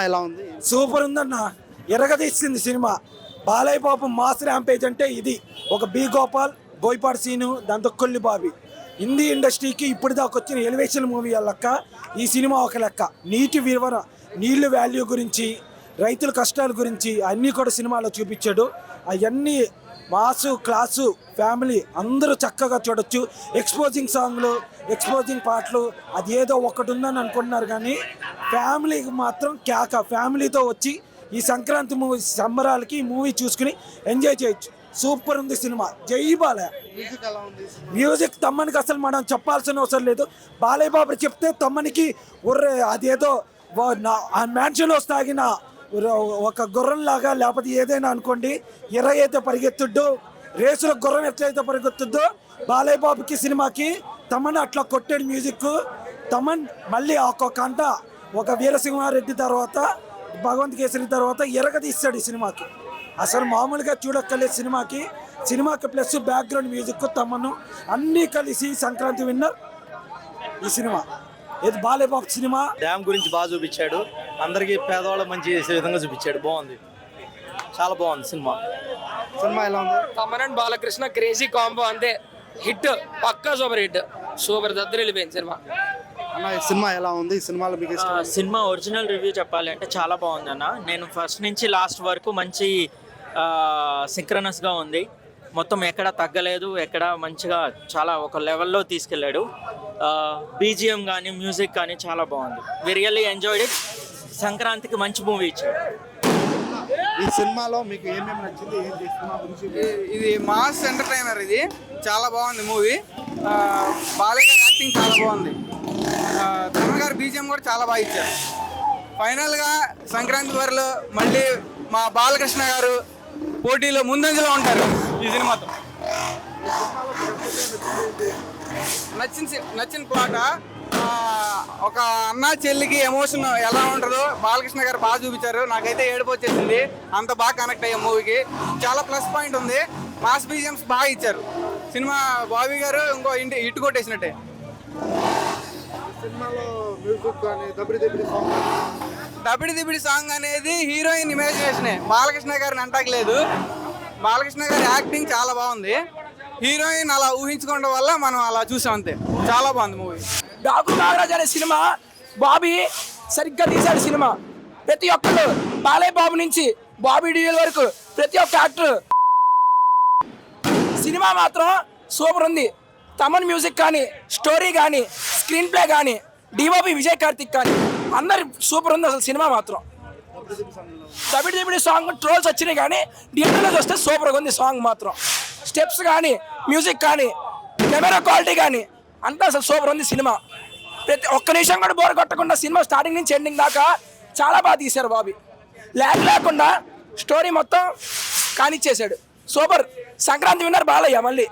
ఎలా ఉంది? సూపర్ ఉందన్న. ఎరగదీసింది సినిమా. బాలయ్య బాబు మాస్ ర్యాంపేజ్ అంటే ఇది. ఒక బి గోపాల్, బోయపాటి సీను, దాంతో కొల్లి బాబి. హిందీ ఇండస్ట్రీకి ఇప్పుడు దాకా వచ్చిన ఎలివేషన్ మూవీ లెక్క ఈ సినిమా ఒక లెక్క. నీటి వివర, నీళ్ళు వాల్యూ గురించి, రైతుల కష్టాల గురించి అన్నీ కూడా సినిమాలో చూపించాడు. అవన్నీ మాసు, క్లాసు, ఫ్యామిలీ అందరూ చక్కగా చూడొచ్చు. ఎక్స్పోజింగ్ సాంగ్లు, ఎక్స్పోజింగ్ పాటలు, అది ఏదో ఒకటి ఉందని అనుకుంటున్నారు కానీ ఫ్యామిలీకి మాత్రం కేక. ఫ్యామిలీతో వచ్చి ఈ సంక్రాంతి మూవీ సంబరాలకి ఈ మూవీ చూసుకుని ఎంజాయ్ చేయొచ్చు. సూపర్ ఉంది సినిమా. జై బాలయ్య. మ్యూజిక్ తమ్మనికి అసలు మనం చెప్పాల్సిన అవసరం లేదు. బాలయ్య బాబు చెప్తే తమ్మనికి ఉర్రే అదేదో మ్యాన్షన్లో తాగిన ఒక గుర్రంలాగా, లేకపోతే ఏదైనా అనుకోండి, అయితే పరిగెత్తుడ్డు రేసులో గుర్రం ఎట్లయితే పరిగెత్తుద్దో బాలయ్య బాబుకి సినిమాకి తమన్ అట్లా కొట్టాడు మ్యూజిక్. తమన్ మళ్ళీ ఒక్కొక్క అంట ఒక వీరసింహారెడ్డి తర్వాత, భగవంత్ కేసరి తర్వాత ఎరగదీస్తాడు ఈ సినిమాకి. అసలు మామూలుగా చూడక్కర్లేదు సినిమాకి ప్లస్ బ్యాక్గ్రౌండ్ మ్యూజిక్, తమను అన్నీ కలిసి సంక్రాంతి విన్నర్ ఈ సినిమా. ఇది బాలయ్య బాబు సినిమా. డ్యామ్ గురించి బాగా చూపించాడు, అందరికీ పేదవాళ్ళ మంచి చేసే విధంగా చూపించాడు. బాగుంది, చాలా బాగుంది సినిమా. ఎలా ఉంది? Thaman and Balakrishna crazy combo అంతే. హిట్, పక్కా సూపర్ హిట్. సూపర్ దద్దరిల్లిపోయింది సినిమా. అన్న ఈ సినిమా ఎలా ఉంది? ఈ సినిమాలో మీకు ఇష్టం? సినిమా ఒరిజినల్ రివ్యూ చెప్పాలి అంటే చాలా బాగుంది అన్న. నేను ఫస్ట్ నుంచి లాస్ట్ వరకు మంచి సింక్రనస్గా ఉంది. మొత్తం ఎక్కడ తగ్గలేదు, ఎక్కడ మంచిగా చాలా ఒక లెవెల్లో తీసుకెళ్ళాడు. బీజిఎం కానీ మ్యూజిక్ కానీ చాలా బాగుంది. We really enjoyed it. సంక్రాంతికి మంచి మూవీ ఇచ్చాడు. ఈ సినిమాలో మీకు ఏమేమి నచ్చింది? ఏం చేస్తున్నా? ఇది మాస్ ఎంటర్టైనర్. ఇది చాలా బాగుంది మూవీ. బాలయ్య గారి యాక్టింగ్ చాలా బాగుంది. తమన్ గారి బీజిఎం కూడా చాలా బాగా ఇచ్చారు. ఫైనల్గా సంక్రాంతి వారిలో మళ్ళీ మా బాలకృష్ణ గారు పోటీలో ముందంజలో ఉంటారు ఈ సినిమాతో. నచ్చిన పాట, ఒక అన్న చెల్లికి ఎమోషన్ ఎలా ఉంటుందో బాలకృష్ణ గారు బాగా చూపించారు. నాకైతే ఏడుపు వచ్చేసింది, అంత బాగా కనెక్ట్ అయ్యే మూవీకి. చాలా ప్లస్ పాయింట్ ఉంది. మాస్ బీజిఎమ్స్ బాగా ఇచ్చారు. సినిమా బాబీ గారు ఇంకో హిట్ కొట్టేసినట్టే. సినిమాలో మ్యూజిక్ కానీ దబిడి దిబిడి సాంగ్ అనేది హీరోయిన్ ఇమాజినేషనే, బాలకృష్ణ గారిని అంటాకలేదు. బాలకృష్ణ గారి యాక్టింగ్ చాలా బాగుంది. హీరోయిన్ అలా ఊహించుకోవడం వల్ల మనం అలా చూసాం అంతే. చాలా బాగుంది మూవీ. డాకు నాగరాజ్ అనే సినిమా బాబీ సరిగ్గా తీశాడు సినిమా. ప్రతి ఒక్కరు బాలయ్య బాబు నుంచి బాబీ డిఎల్ వరకు ప్రతి ఒక్క యాక్టర్ సినిమా మాత్రం సూపర్ ఉంది. తమన్ మ్యూజిక్ కానీ, స్టోరీ కానీ, స్క్రీన్ ప్లే కానీ, డిఓపి విజయ్ కార్తిక్ కానీ అందరు సూపర్ ఉంది అసలు సినిమా మాత్రం. దబిడి దిబిడి సాంగ్ ట్రోల్స్ వచ్చినాయి కానీ థియేటర్లో చూస్తే సూపర్గా ఉంది సాంగ్ మాత్రం. స్టెప్స్ కానీ, మ్యూజిక్ కానీ, కెమెరా క్వాలిటీ కానీ అంతా అసలు సూపర్ ఉంది సినిమా. ప్రతి ఒక్క నిమిషం కూడా బోర్ కొట్టకుండా సినిమా స్టార్టింగ్ నుంచి ఎండింగ్ దాకా చాలా బాగా తీశారు బాబీ. ల్యాగ్ లేకుండా స్టోరీ మొత్తం కానిచ్చేశాడు. సూపర్. సంక్రాంతి విన్నర్ బాలయ్య. మళ్ళీ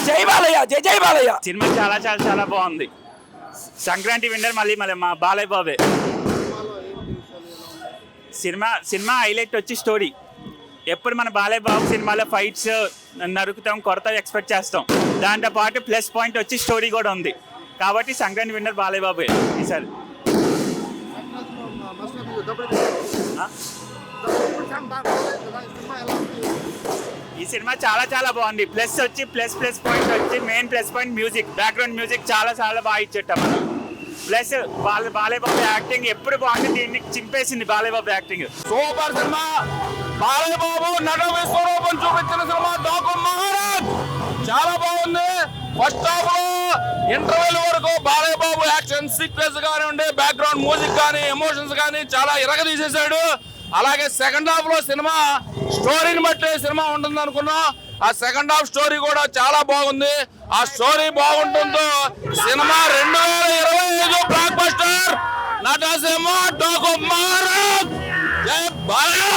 జై బాలయ్య, జై జై బాలయ్య. సినిమా చాలా చాలా చాలా బాగుంది. సంక్రాంతి విన్నర్ మళ్ళీ మా బాలయ్య బాబే. సినిమా హైలైట్ వచ్చి స్టోరీ. ఎప్పుడు మన బాలయ్య బాబు సినిమాలో ఫైట్స్ నరుకుతాం, కొడతాం ఎక్స్పెక్ట్ చేస్తాం. దాంతో పాటు ప్లస్ పాయింట్ వచ్చి స్టోరీ కూడా ఉంది. కాబట్టి సంక్రాంతి విన్నర్ బాలయ్య బాబే ఈసారి. ఈ సినిమా చాలా చాలా బాగుంది. ప్లస్ పాయింట్ వచ్చి main plus point music, background music చాలా చాలా బాగా ఇచ్చేట మనం. ప్లస్ బాలయ్య బాబు యాక్టింగ్ ఎప్పుడు బాగుంది. దీన్ని చింపేసింది బాలయ్య బాబు యాక్టింగ్. సూపర్ సినిమా. బాలయ్య బాబు నట విశ్వరూపం చూపించిన సినిమా డాకు మహారాజ్ చాలా బాగుంది. ఫస్ట్ హాఫ్ లో ఇంటర్వెల్ వరకు బాలయ్య బాబు యాక్షన్ సీక్వెన్స్ కానివ్వండి, బ్యాక్గ్రౌండ్ మ్యూజిక్ కానీ, ఎమోషన్స్ కానీ చాలా ఇరగదీసేశాడు. అలాగే సెకండ్ హాఫ్ లో సినిమా స్టోరీని బట్టి సినిమా ఉంటుంది అనుకున్నాం. ఆ సెకండ్ హాఫ్ స్టోరీ కూడా చాలా బాగుంది. ఆ స్టోరీ బాగుంటుందో సినిమా 2025 బ్లాక్ బస్టర్ నటసింహ డాకు మహారాజ్. జై బాలయ్య.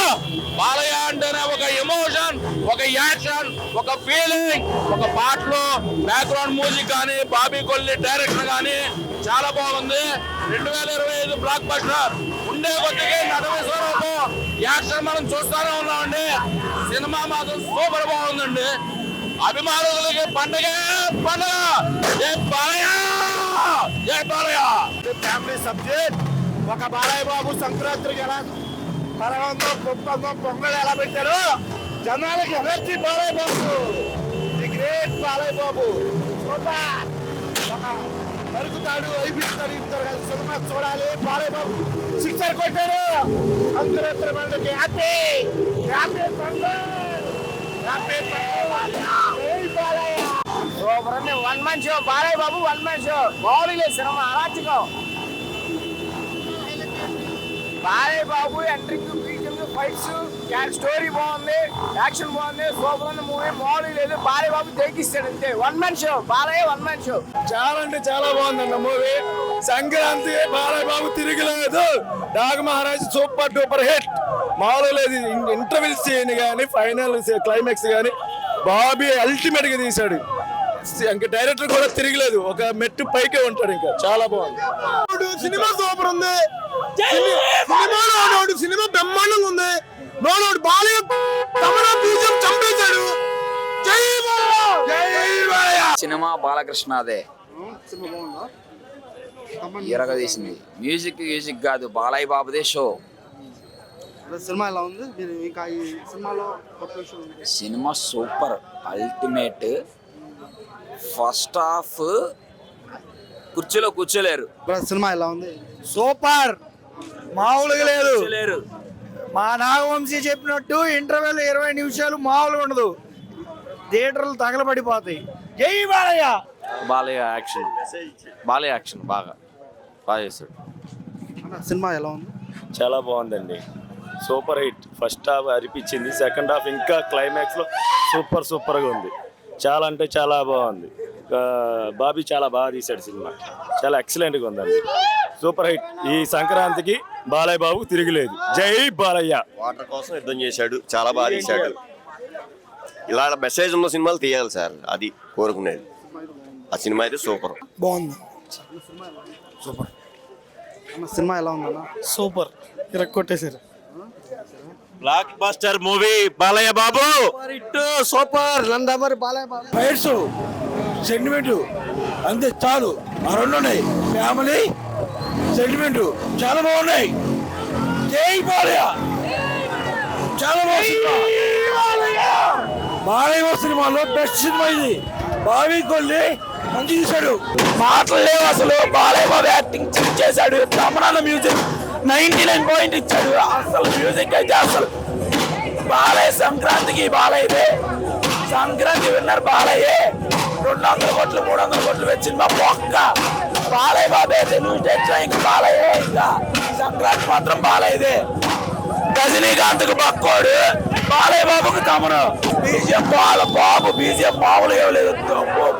బాలయ్య అంటేనే ఒక ఎమోషన్, ఒక యాక్షన్, ఒక ఫీలింగ్, ఒక పాటలో బ్యాక్గ్రౌండ్ మ్యూజిక్ కానీ, బాబీ కొల్లి డైరెక్షన్ కానీ చాలా బాగుంది. 2025 బ్లాక్ బస్టర్. ఉండే కొద్దిగా నటన స్వరూపం యాక్షన్ మనం చూస్తూనే ఉన్నామండి. సినిమా మాత్రం సూపర్ బాగుందండి. అభిమానులకి పండుగ పండుగ. జై బాలయ్య, జై బాలయ్య. ఫ్యామిలీ సబ్జెక్ట్ ఒక బాలయ్య బాబు సంక్రాంతికి ఎలా పరవంతో గొప్పంతో పొంగల్ ఎలా పెట్టారు జనాలకి energy Balayya Babu the great Balayya Babu super. ఒక నరుకుతాడు అయిపోతాడు ఇద్దరు కలిసి సినిమా చూడాలి. బాలయ్య బాబు సిక్సర్ కొట్టాడు సంక్రాంతి పండుగ happy happy Pongal happy super అండి. 1 man show Balayya Babu 1 man show బాగుంది సినిమా అరాచకం. Balayya Babu entering fights story బాగుంది, యాక్షన్ బాగుంది, సూపర్ ఉంది మూవీ. మామూలు లేదు, బాలయ్య బాబు తెగిస్తాడు అంతే. 1 man show Balayya 1 man show. చాలా అంటే చాలా బాగుందన్న మూవీ. సంక్రాంతి బాలయ్య బాబు తిరిగిలేదు. Daaku Maharaj super duper hit. మామూలు లేదు, ఇంటర్వెల్ సీన్ కానీ ఫైనల్ క్లైమాక్స్ కానీ బాబీ అల్టిమేట్ గా తీశాడు. ఇంకా డైరెక్టర్ కూడా తిరగలేదు, ఒక మెట్టు పైకే ఉంటాడు. ఇంకా చాలా బాగుంది సినిమా. సూపర్ ఉంది సినిమా, బ్రహ్మాండంగా ఉంది. నోడు బాలయ్య చంపేశాడు. సినిమా బాలకృష్ణదే ఎరగదీసింది. మ్యూజిక్ కాదు, బాలయ్య బాబుదే షో. సినిమా ఎలా ఉంది? మీరు ఇంకా ఈ సినిమాలో కొత్త విషయం ఉంది. Cinema super ultimate. First half కుర్చీలో కూర్చోలేరు. సినిమా ఎలా ఉంది? సూపర్, మామూలుగా లేదు. కూర్చోలేరు. మా నాగవంశీ చెప్పినట్టు ఇంటర్వెల్ 20 నిమిషాలు మామూలుగా ఉండదు, థియేటర్లు తగలబడిపోతాయి. జై బాలయ్య. బాలయ్య యాక్షన్ బాగా చేశాడు. సినిమా ఎలా ఉంది? చాలా బాగుందండి, సూపర్ హిట్. ఫస్ట్ హాఫ్ అరిపించింది, సెకండ్ హాఫ్ ఇంకా క్లైమాక్స్లో సూపర్గా ఉంది. చాలా అంటే చాలా బాగుంది. బాబీ చాలా బాగా తీశాడు సినిమా, చాలా ఎక్సలెంట్గా ఉందండి. Super hit. ఈ సంక్రాంతికి బాలయ్య బాబు తిరిగిలేదు. జై బాలయ్య. వాటర్ కోసం యుద్ధం చేశాడు, చాలా బాగా తీశాడు. ఇలా మెసేజ్ ఉన్న సినిమాలు తీయాలి సార్, అది కోరుకునేది. ఆ సినిమా అయితే సూపర్ బాగుంది. సూపర్. సినిమా ఎలా ఉందన్న? సూపర్, ఇరక్కొట్టేశారు. Blockbuster movie Balayya Babu super. Nandamuri Balayya Babu fights, sentiment అంతే చాలు. ఆ 2 ఉన్నాయి, ఫ్యామిలీ సెంటిమెంట్ చాలా బాగున్నాయి. జై బాలయ్య. చాలా బాగుంది బాలయ్య సినిమాలో బెస్ట్ సినిమా ఇది. బాబీ కొల్లి మంచి తీశాడు. మాటలు లేవు అసలు. బాలయ్య బాబు యాక్టింగ్ చెక్ చేశాడు. తమనాల మ్యూజిక్ 99 పాయింట్ ఇచ్చాడు. అసలు మ్యూజిక్ అయితే అసలు బాలయ్య సంక్రాంతికి బాలయ్యదే. సంక్రాంతి విన్నర్ బాలయ్యే. 200 కోట్లు 300 కోట్లు వచ్చింది మా పొక్క. బాలయ్య బాబే తెలుగు స్టేట్ ఇంకా బాలయ్యే. ఇంకా సంక్రాంతి మాత్రం బాలయ్యదే. రజనీకాంత్ కు పక్కోడు, బాలయ్య బాబుకు తమను. బీజిఎం బాబు బీజిఎం మామూలుగా లేదు.